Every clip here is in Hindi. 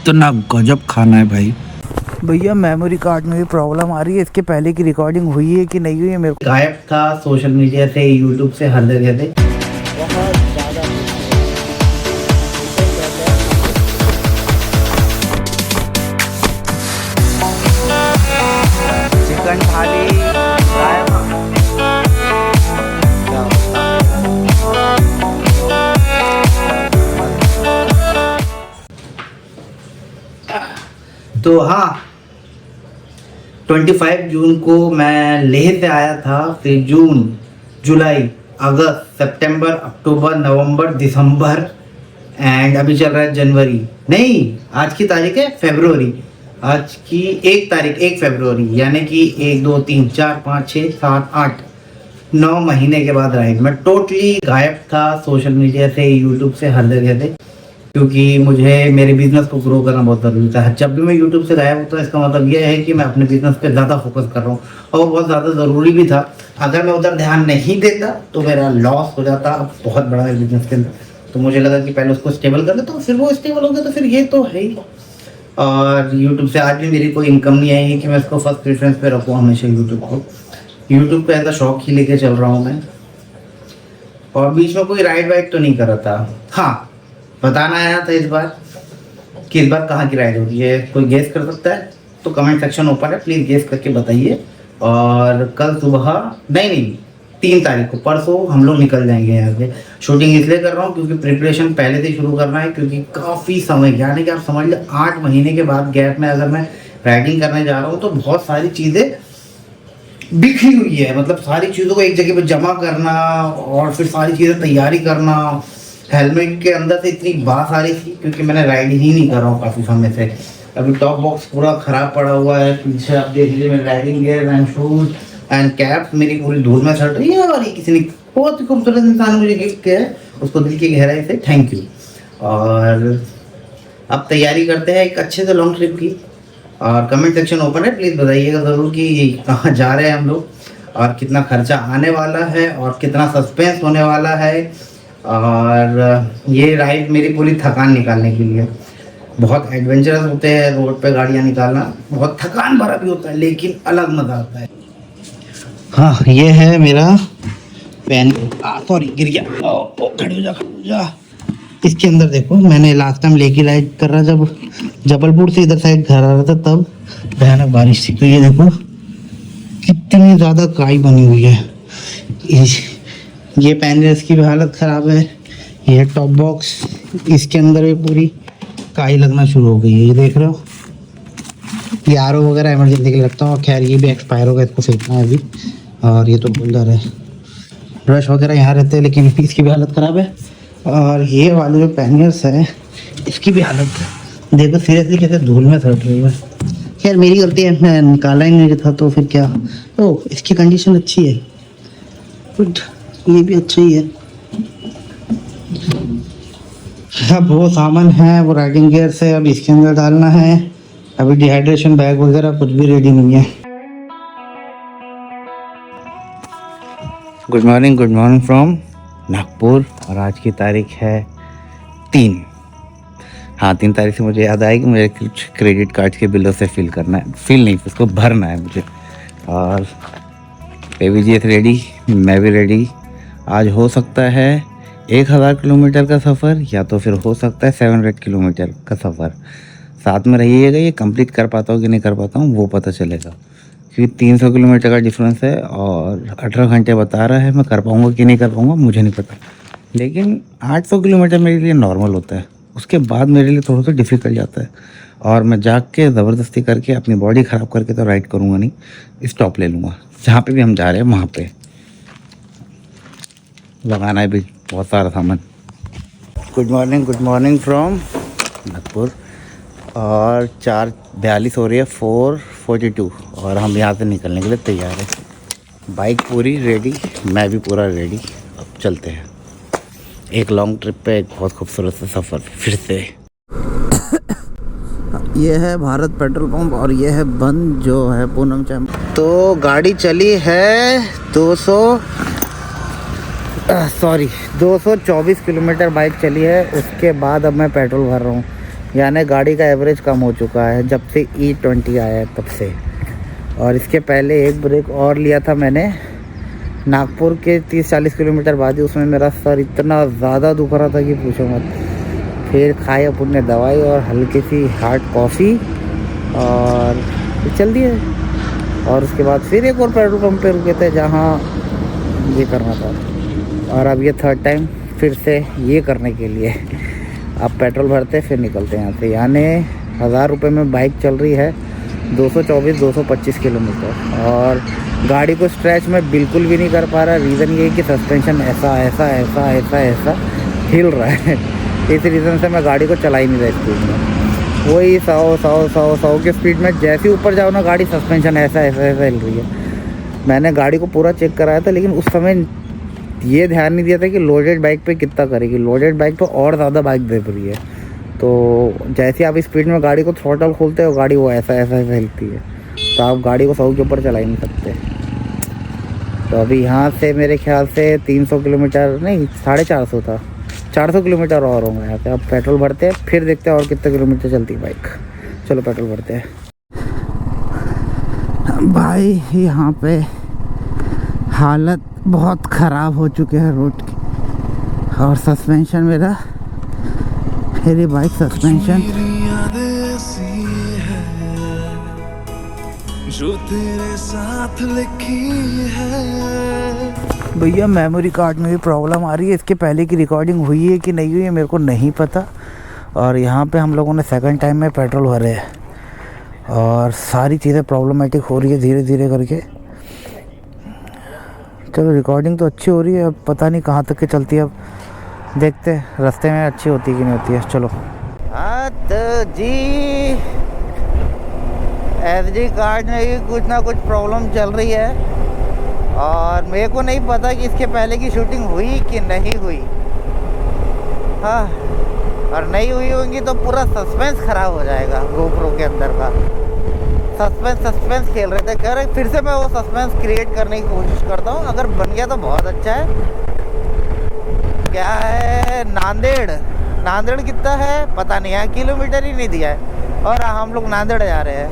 इतना गजब खाना है भाई। भैया मेमोरी कार्ड में भी प्रॉब्लम आ रही है। इसके पहले की रिकॉर्डिंग हुई है कि नहीं हुई है मेरे को। गायब था सोशल मीडिया से, यूट्यूब से, हर जगह से। बहुत ज़्यादा चिकन थाली गायब। तो हाँ, 25 जून को मैं लेह से आया था। फिर जून, जुलाई, अगस्त, सितंबर, अक्टूबर, नवंबर, दिसंबर एंड अभी चल रहा है जनवरी। नहीं, आज की तारीख है फरवरी। आज की 1 फरवरी, यानी कि 1 2 3 4 5 6 7 8 9 महीने के बाद राइड। मैं टोटली गायब था सोशल मीडिया से, यूट्यूब से, हर जगह से, क्योंकि मुझे मेरे बिजनेस को ग्रो करना बहुत ज़रूरी था। जब भी मैं यूट्यूब से गायब होता हूँ, इसका मतलब यह है कि मैं अपने बिजनेस पे ज़्यादा फोकस कर रहा हूँ, और वो बहुत ज़्यादा ज़रूरी भी था। अगर मैं उधर ध्यान नहीं देता तो मेरा लॉस हो जाता बहुत बड़ा मेरे बिजनेस के अंदर। तो मुझे लगा कि पहले उसको स्टेबल कर लेता हूँ, फिर वो स्टेबल हो गया तो फिर ये तो है ही। और यूट्यूब से आज भी मेरी कोई इनकम नहीं आई है कि मैं इसको फर्स्ट प्रेफरेंस पे रखूँ हमेशा। यूट्यूब पे ऐसा शौक ही लेके चल रहा हूँ मैं। और बीच में कोई राइड वाइड तो नहीं कर रहा था। हाँ, बताना आया था इस बार कि इस बार कहाँ की राइड हो रही है। कोई गेस कर सकता है तो कमेंट सेक्शन ओपन है, प्लीज़ गेस करके बताइए। और कल सुबह नहीं 3 तारीख को, परसों हम लोग निकल जाएंगे यहाँ से। शूटिंग इसलिए कर रहा हूँ क्योंकि प्रिपरेशन पहले से शुरू करना है, क्योंकि काफ़ी समय, यानी कि आप समझ लो 8 महीने के बाद गैप में अगर मैं राइडिंग करने जा रहा हूँ तो बहुत सारी चीज़ें बिखरी हुई है। मतलब सारी चीज़ों को एक जगह पर जमा करना और फिर सारी चीज़ें तैयारी करना। हेलमेट के अंदर से इतनी बात आ रही थी क्योंकि मैंने राइड ही नहीं कर रहा हूँ काफ़ी समय से। अभी टॉप बॉक्स पूरा ख़राब पड़ा हुआ है, पीछे आप देख लीजिए। मेरे riding gear and shoes and cap मेरी पूरी धूल में सड़ रही है। और ये किसी ने बहुत ही खूबसूरत इंसान ने मुझे गिफ्ट किया है, उसको दिल की गहराई से थैंक यू। और अब तैयारी करते हैं एक अच्छे से लॉन्ग ट्रिप की। और कमेंट सेक्शन ओपन है, प्लीज़ बताइएगा ज़रूर कि कहाँ जा रहे हैं हम लोग, और कितना खर्चा आने वाला है, और कितना सस्पेंस होने वाला है। और ये राइड मेरी पूरी थकान निकालने के लिए। बहुत एडवेंचरस होते हैं रोड पे गाड़ियाँ निकालना, बहुत थकान भरा भी होता है, लेकिन अलग मज़ा आता है। हाँ, ये है मेरा पेन। सॉरी, गिर गया। खड़े हो जा। इसके अंदर देखो, मैंने लास्ट टाइम लेके राइड कर रहा जब जबलपुर से इधर साइड घर आ रहा था, तब भयानक बारिश थी। तो ये देखो कितनी ज़्यादा काई बनी हुई है। ये पैनलेस की भी हालत ख़राब है। ये टॉप बॉक्स, इसके अंदर भी पूरी काई लगना शुरू हो गई है। ये देख रहे हो, ये आर ओ वगैरह इमरजेंसी के लिए रखता हूँ। खैर ये भी एक्सपायर हो गया, इसको फेंकना है अभी। और ये तो होल्डर है, ब्रश वगैरह यहाँ रहते हैं, लेकिन इसकी भी हालत ख़राब है। और ये वाले जो पैनलेस है, इसकी भी हालत देखो, सीरियसली कैसे धूल में सड़ रही है। खैर मेरी गलती है, मैं निकाला ही नहीं था, तो फिर क्या। ओह, इसकी कंडीशन अच्छी है, गुड। ये भी अच्छा ही है। अब वो सामान है, वो राइडिंग गियर से अब इसके अंदर डालना है। अभी डिहाइड्रेशन बैग वगैरह कुछ भी रेडी नहीं है। Good morning from Nagpur. और आज की तारीख है 3। हाँ, 3 तारीख से मुझे याद आया कि मुझे कुछ क्रेडिट कार्ड के बिलों से फिल करना है। फिल नहीं, उसको भरना है मुझे। और एवीजी रेडी, मैं भी रेडी। आज हो सकता है 1000 किलोमीटर का सफ़र, या तो फिर हो सकता है 700 किलोमीटर का सफ़र। साथ में रहिएगा, ये कंप्लीट कर पाता हूँ कि नहीं कर पाता हूँ वो पता चलेगा, क्योंकि 300 किलोमीटर का डिफरेंस है और 18 घंटे बता रहा है। मैं कर पाऊँगा कि नहीं कर पाऊँगा मुझे नहीं पता, लेकिन 800 किलोमीटर मेरे लिए नॉर्मल होता है। उसके बाद मेरे लिए थोड़ा सा डिफ़िकल्ट जाता है, और मैं जाग के ज़बरदस्ती करके अपनी बॉडी ख़राब करके तो राइड करूँगा नहीं। स्टॉप ले लूँगा, जहाँ पे भी हम जा रहे हैं वहाँ पे लगाना है भी बहुत सारा सामान। Good morning from Nagpur. और 4:42 हो रही है, 4:42, और हम यहाँ से निकलने के लिए तैयार हैं। बाइक पूरी रेडी, मैं भी पूरा रेडी। अब चलते हैं एक लॉन्ग ट्रिप पे, एक बहुत खूबसूरत सा सफ़र फिर से। ये है भारत पेट्रोल पंप, और ये है बंद जो है पूनम चैम्प। तो गाड़ी चली है 224 किलोमीटर बाइक चली है। उसके बाद अब मैं पेट्रोल भर रहा हूँ, यानी गाड़ी का एवरेज कम हो चुका है जब से E20 आया है तब से। और इसके पहले एक ब्रेक और लिया था मैंने नागपुर के 30-40 किलोमीटर बाद ही, उसमें मेरा सर इतना ज़्यादा दुख रहा था कि पूछो मत। फिर खाई अपन ने दवाई और हल्की सी हार्ड कॉफ़ी और फिर चल दिए। और उसके बाद फिर एक और पेट्रोल पंप पे रुके थे जहाँ ये करना था। और अब ये थर्ड टाइम फिर से ये करने के लिए अब पेट्रोल भरते फिर निकलते हैं यहाँ से। यानी 1000 रुपये में बाइक चल रही है 224-225 किलोमीटर। और गाड़ी को स्ट्रेच में बिल्कुल भी नहीं कर पा रहा। रीज़न ये है कि सस्पेंशन ऐसा ऐसा ऐसा ऐसा ऐसा हिल रहा है। इस रीज़न से मैं गाड़ी को चला ही नहीं रहा स्पीड में। वही 100 के स्पीड में जैसे ही ऊपर जाओ ना गाड़ी सस्पेंशन ऐसा ऐसा ऐसा हिल रही है। मैंने गाड़ी को पूरा चेक कराया था, लेकिन उस समय ये ध्यान नहीं दिया था कि लोडेड बाइक पे कितना करेगी। लोडेड बाइक पे और ज़्यादा बाइक दे रही है, तो जैसे आप स्पीड में गाड़ी को थ्रॉटल खोलते हो गाड़ी वो ऐसा ऐसा ऐसा हिलती है, तो आप गाड़ी को 100 के ऊपर चला ही नहीं सकते। तो अभी यहाँ से मेरे ख्याल से 300 किलोमीटर नहीं 450 था, 400 किलोमीटर और होंगे यहाँ पे। अब पेट्रोल भरते हैं फिर देखते हैं और कितने किलोमीटर चलती है बाइक। चलो पेट्रोल भरते हैं भाई। यहाँ पे हालत बहुत ख़राब हो चुके हैं रोड की। और सस्पेंशन मेरी बाइक सस्पेंशन जो तेरे साथ लिखी है। भैया मेमोरी कार्ड में भी प्रॉब्लम आ रही है। इसके पहले की रिकॉर्डिंग हुई है कि नहीं हुई है मेरे को नहीं पता। और यहाँ पे हम लोगों ने सेकंड टाइम में पेट्रोल भरे है और सारी चीज़ें प्रॉब्लमेटिक हो रही है धीरे धीरे करके। चलो रिकॉर्डिंग तो अच्छी हो रही है, अब पता नहीं कहाँ तक के चलती है। अब देखते हैं रास्ते में अच्छी होती है कि नहीं होती है। चलो हाँ तो जी SD कार्ड में भी कुछ ना कुछ प्रॉब्लम चल रही है। और मेरे को नहीं पता कि इसके पहले की शूटिंग हुई कि नहीं हुई। हाँ, और नहीं हुई होगी तो पूरा सस्पेंस ख़राब हो जाएगा GoPro के अंदर का। सस्पेंस खेल रहे थे, कह रहे फिर से मैं वो सस्पेंस क्रिएट करने की कोशिश करता हूँ। अगर बन गया तो बहुत अच्छा है। क्या है नांदेड़ कितना है पता नहीं है, किलोमीटर ही नहीं दिया है। और हम लोग नांदेड़ जा रहे हैं।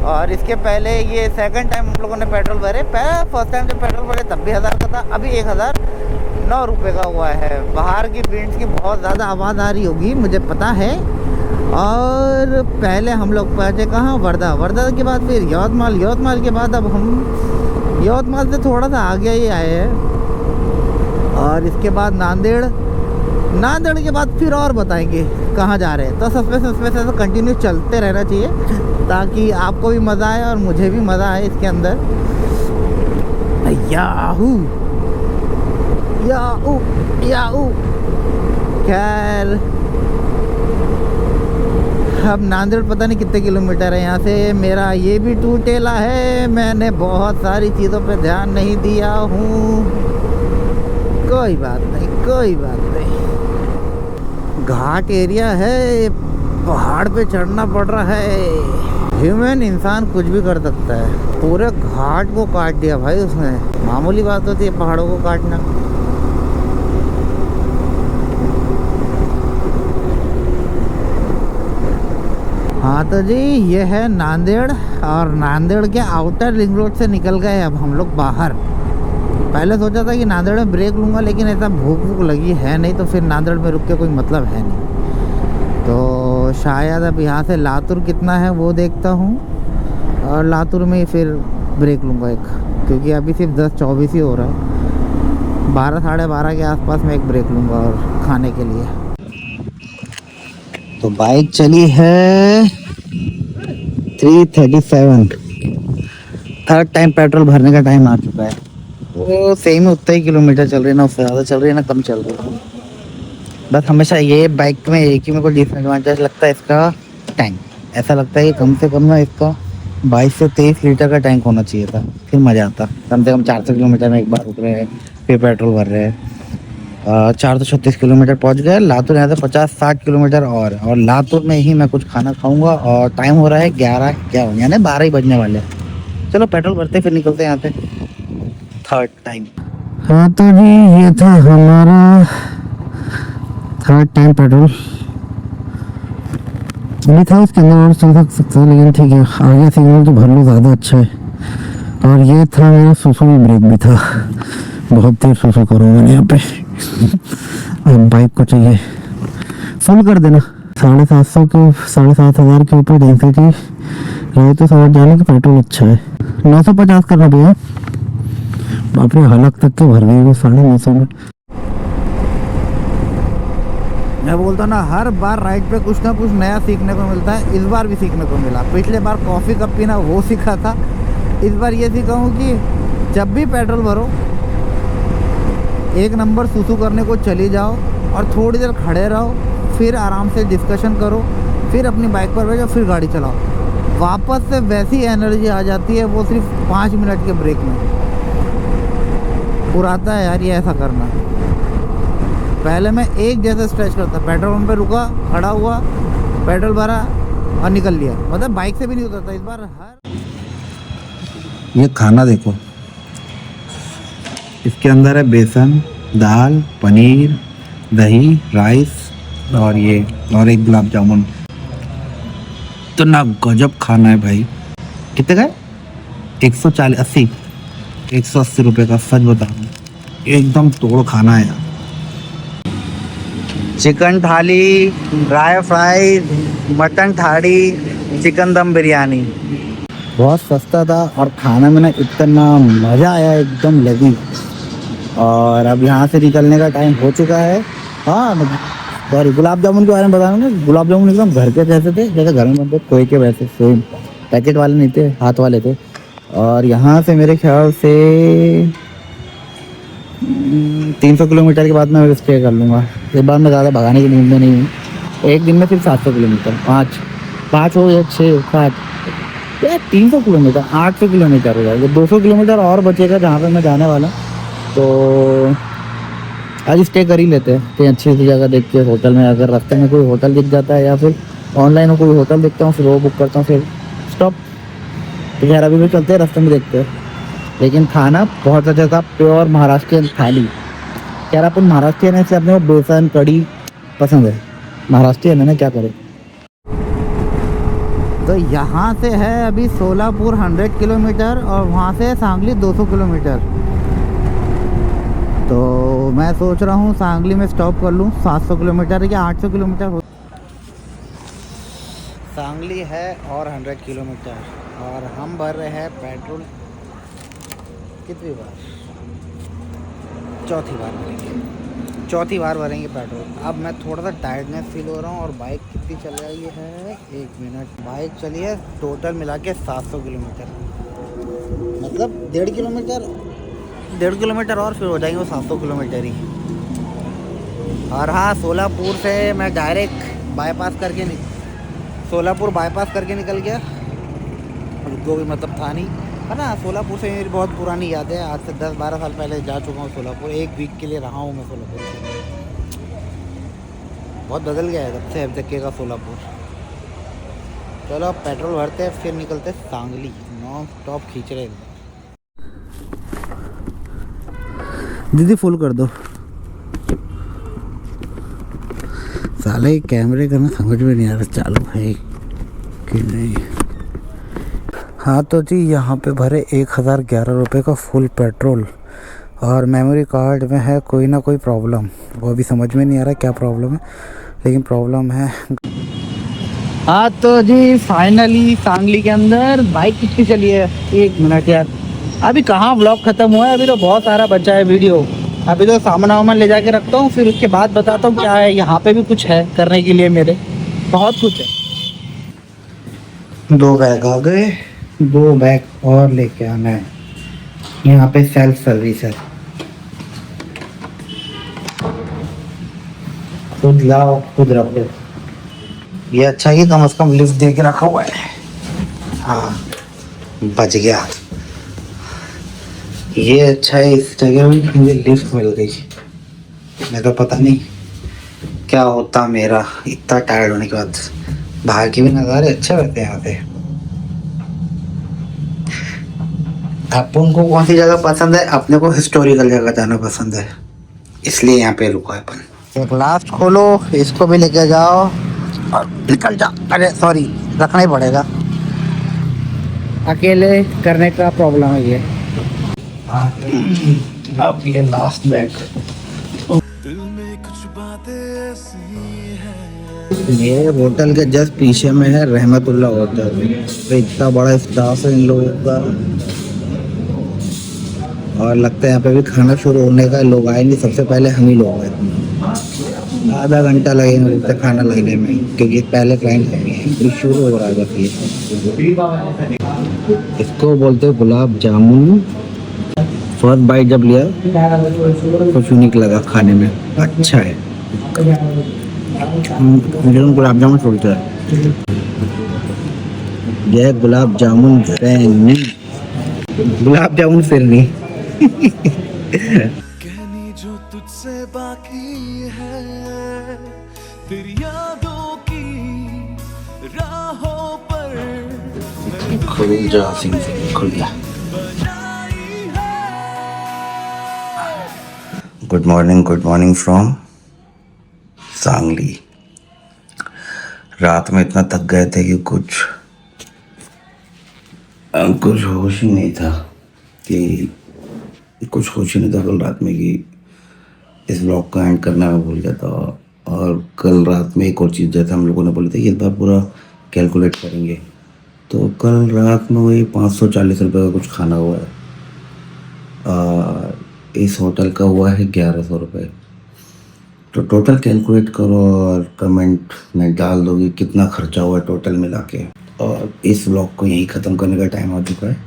और इसके पहले ये सेकंड टाइम हम लोगों ने पेट्रोल भरे। फर्स्ट टाइम जब पेट्रोल भरे तब भी 1000 का था, अभी 1009 रुपये का हुआ है। बाहर की विंड्स की बहुत ज़्यादा आवाज़ आ रही होगी मुझे पता है। और पहले हम लोग पहुँचे कहाँ, वर्धा के बाद फिर यवतमाल के बाद अब हम यवतमाल से थोड़ा सा आगे ही आए हैं। और इसके बाद नांदेड़ के बाद फिर और बताएंगे कहाँ जा रहे हैं। तो सस्पेंस ऐसा कंटिन्यू चलते रहना चाहिए ताकि आपको भी मज़ा आए और मुझे भी मज़ा आए इसके अंदर। याहू खैर अब नांदेड़ पता नहीं कितने किलोमीटर है यहाँ से। मेरा ये भी टूटेला है, मैंने बहुत सारी चीज़ों पे ध्यान नहीं दिया हूँ। कोई बात नहीं। घाट एरिया है, पहाड़ पे चढ़ना पड़ रहा है। ह्यूमन इंसान कुछ भी कर सकता है। पूरे घाट को काट दिया भाई उसने। मामूली बात होती है पहाड़ों को काटना। हाँ तो जी ये है नांदेड़। और नांदेड़ के आउटर रिंग रोड से निकल गए अब हम लोग बाहर। पहले सोचा था कि नांदेड़ में ब्रेक लूँगा, लेकिन ऐसा भूख लगी है नहीं, तो फिर नांदेड़ में रुक के कोई मतलब है नहीं। तो शायद अब यहाँ से लातूर कितना है वो देखता हूँ और लातूर में फिर ब्रेक लूँगा एक, क्योंकि अभी सिर्फ 10-24 ही हो रहा है। 12 साढ़े 12 के आसपास में एक ब्रेक लूँगा और खाने के लिए। तो बाइक चली है 337। थर्ड टाइम पेट्रोल भरने का टाइम आ चुका है। वो सेम उतना ही किलोमीटर चल रही है, ना उससे ज़्यादा चल रही है ना कम चल रही है। बस हमेशा ये बाइक में एक ही मेरे को डिसएडवांटेज लगता है इसका टैंक। ऐसा लगता है कि कम से कम ना इसका 22 से 23 लीटर का टैंक होना चाहिए था, फिर मज़ा आता। कम से कम 400 किलोमीटर में एक बार रुक रहे हैं, फिर पेट्रोल भर रहे हैं। 436 किलोमीटर पहुँच गए। लातूर यहाँ से 50-60 किलोमीटर और लातूर में ही मैं कुछ खाना खाऊँगा। और टाइम हो रहा है 11 यानी 12 ही बजने वाले हैं। चलो पेट्रोल भरते फिर निकलते हैं यहाँ से थर्ड टाइम। हाँ तो जी ये था हमारा थर्ड टाइम पेट्रोल। अभी था उसके अंदर और चल सकता है, लेकिन ठीक है, आगे सिग्नल तो भर लो, ज़्यादा अच्छा है। और ये था मेरा सुसु में ब्रेक भी था, बहुत देर सुसु करो मैंने यहाँ पे। अब बाइक को चाहिए फुल कर देना। 750 के 7,500 के ऊपर डेंसिटी रहे तो समझ जाने कि पेट्रोल अच्छा है। 950 करना भैया, बाप रे हलक तक के भर गई वो 950 में। मैं बोलता ना, हर बार राइड पे कुछ ना कुछ नया सीखने को मिलता है। इस बार भी सीखने को मिला। पिछले बार कॉफ़ी कब पीना वो सीखा था, इस बार ये सीखा हूँ कि जब भी पेट्रोल भरो, एक नंबर सुसु करने को चली जाओ और थोड़ी देर खड़े रहो, फिर आराम से डिस्कशन करो, फिर अपनी बाइक पर बैठो, फिर गाड़ी चलाओ। वापस से वैसी एनर्जी आ जाती है, वो सिर्फ 5 मिनट के ब्रेक में पुराता है यार ये ऐसा करना। पहले मैं एक जैसे स्ट्रेच करता, पेट्रोल पंप पे रुका, खड़ा हुआ, पेट्रोल भरा और निकल लिया, मतलब बाइक से भी नहीं उतरता। इस बार हर ये खाना देखो, इसके अंदर है बेसन, दाल, पनीर, दही, राइस और ये और एक गुलाब जामुन। तो ना गजब खाना है भाई। कितने का? 180 रुपये का, सच बता रहा हूँ, एकदम तोड़ खाना है यार। चिकन थाली, ड्राई फ्राई, मटन थाली, चिकन दम बिरयानी। बहुत सस्ता था और खाना में ना इतना मज़ा आया, एकदम लजीज। और अब यहाँ से निकलने का टाइम हो चुका है। हाँ सॉरी, गुलाब जामुन के बारे में बताऊँगा। गुलाब जामुन एकदम घर के जैसे थे, जैसे घर में बनते खोए के वैसे, सेम। पैकेट वाले नहीं थे, हाथ वाले थे। और यहाँ से मेरे ख्याल से 300 किलोमीटर के बाद मैं स्टे कर लूँगा। इस बार मैं ज़्यादा भगाने की नींद में नहीं हूँ। एक दिन में सिर्फ 700 किलोमीटर, 5 हो या 6 7 या 300 किलोमीटर, 800 किलोमीटर हो जाएगा। 200 किलोमीटर और बचेगा जहाँ पे मैं जाने वाला। तो आज स्टे कर ही लेते हैं कहीं अच्छी सी जगह देख के, होटल में। अगर रास्ते में कोई होटल दिख जाता है या फिर ऑनलाइन कोई होटल देखता हूँ, फिर वो बुक करता हूँ, फिर स्टॉप। तो खैर अभी भी चलते हैं, रास्ते में देखते हैं। लेकिन खाना बहुत अच्छा था, प्योर महाराष्ट्रियन थाली। यार अपन महाराष्ट्रियन है, इसलिए अपने को बेसन कड़ी पसंद है। महाराष्ट्रियन है ना, क्या करें। तो यहाँ से है अभी सोलापुर 100 किलोमीटर और वहाँ से सांगली 200 किलोमीटर। तो मैं सोच रहा हूँ सांगली में स्टॉप कर लूँ। 700 किलोमीटर या 800 किलोमीटर हो सांगली है और 100 किलोमीटर। और हम भर रहे हैं पेट्रोल कितनी बार, चौथी बार भरेंगे पेट्रोल। अब मैं थोड़ा सा टायर्डनेस फील हो रहा हूँ। और बाइक कितनी चल रही है, 1 मिनट, बाइक चली है टोटल मिला के 700 किलोमीटर, मतलब 1.5 किलोमीटर और फिर हो जाएंगे वो 700 किलोमीटर ही। और हाँ, सोलापुर से मैं डायरेक्ट सोलापुर बाईपास करके निकल गया। जो भी मतलब था नहीं, है ना। सोलापुर से मेरी बहुत पुरानी याद है, आज से 10-12 साल पहले जा चुका हूँ सोलापुर। 1 वीक के लिए रहा हूँ मैं सोलापुर। बहुत बदल गया है तब से अब तक का सोलापुर। चलो अब पेट्रोल भरते हैं, फिर निकलते हैं सांगली। नॉन स्टॉप खींच रहे। दीदी फुल कर दो। साले कैमरे का ना समझ में नहीं आ रहा चालू है कि नहीं। हाँ तो जी, यहाँ पे भरे 1011 रुपये का फुल पेट्रोल। और मेमोरी कार्ड में है कोई ना कोई प्रॉब्लम, वो अभी समझ में नहीं आ रहा क्या प्रॉब्लम है, लेकिन प्रॉब्लम है। हाँ तो जी फाइनली सांगली के अंदर। बाइक कितनी चली है, 1 मिनट यार। अभी कहाँ व्लॉग ख़त्म हुआ है, अभी तो बहुत सारा बचा है वीडियो। अभी तो सामान ले जाके रखता हूँ, फिर उसके बाद बताता हूँ क्या है। यहाँ पे भी कुछ है करने के लिए, मेरे बहुत कुछ है। 2 बैग आ गए, 2 बैग और लेके आना है। यहाँ पे सेल्फ सर्विस है, खुद लाओ खुद रखो। ये अच्छा है, कम से कम लिफ्ट दे के रखा हुआ है। हाँ बच गया। ये अच्छा है, इस जगह में मुझे लिफ्ट मिल गई। मैं तो पता नहीं क्या होता मेरा इतना टायर्ड होने के बाद। बाहर के भी नज़ारे अच्छे रहते हैं यहाँ पे। आपको कौन सी जगह पसंद है? अपने को हिस्टोरिकल जगह जाना पसंद है, इसलिए यहाँ पे रुका है अपन। एक लास्ट खोलो, इसको भी लेके जाओ। और निकल जा। अरे सॉरी, रखना ही पड़ेगा, अकेले करने का प्रॉब्लम है ये। अब ये लास्ट बैग। ये होटल के जस्ट पीछे में है रहमतुल्लाह होटल। तो इतना बड़ा स्टाफ है इन लोगों का, और लगता है यहाँ पे भी खाना शुरू होने का। लोग आए नहीं, सबसे पहले हम ही लोग आए। आधा घंटा लगेगा मुझे खाना लाने में, क्योंकि पहले क्लाइंट है, शुरू हो रहा है। इसको बोलते हैं गुलाब जामुन। फर्स्ट बाइट जब लिया कुछ यूनिक लगा खाने में, अच्छा है। मुझे गुलाब जामुन छोड़ता है। यह गुलाब जामुन फिरनी, गुलाब जामुन फिरनी। कहनी जो तुझसे बाकी है, तेरी यादों की राहों पर खुल जा सिंह, खुल जा। Good morning from Sangli. रात में इतना थक गए थे कि कुछ होश ही नहीं था कल रात में कि इस ब्लॉग का एंड करना मैं भूल गया था। और कल रात में एक और चीज़, जैसे हम लोगों ने बोले थे कि इस बार पूरा कैलकुलेट करेंगे, तो कल रात में वही 540 रुपये का कुछ खाना हुआ है। इस होटल का हुआ है 1100 रुपये। तो टोटल कैलकुलेट करो और कमेंट में डाल दो कि कितना खर्चा हुआ है टोटल मिला के। और इस व्लॉग को यहीं ख़त्म करने का टाइम आ चुका है,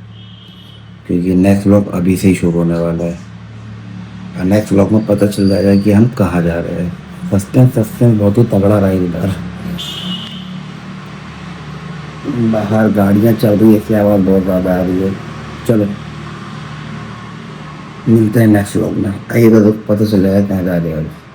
क्योंकि नेक्स्ट व्लॉग अभी से ही शुरू होने वाला है। और नेक्स्ट व्लॉग में पता चल जाएगा कि हम कहाँ जा रहे हैं। सस्पेंस बहुत ही तगड़ा रहा है इधर। बाहर गाड़ियाँ चल रही है, इसलिए आवाज़ बहुत ज़्यादा आ रही है। चलो मिलते हैं नेक्स्ट व्लॉग में। आइएगा तो पता चल जाएगा कहाँ जा रहे हैं।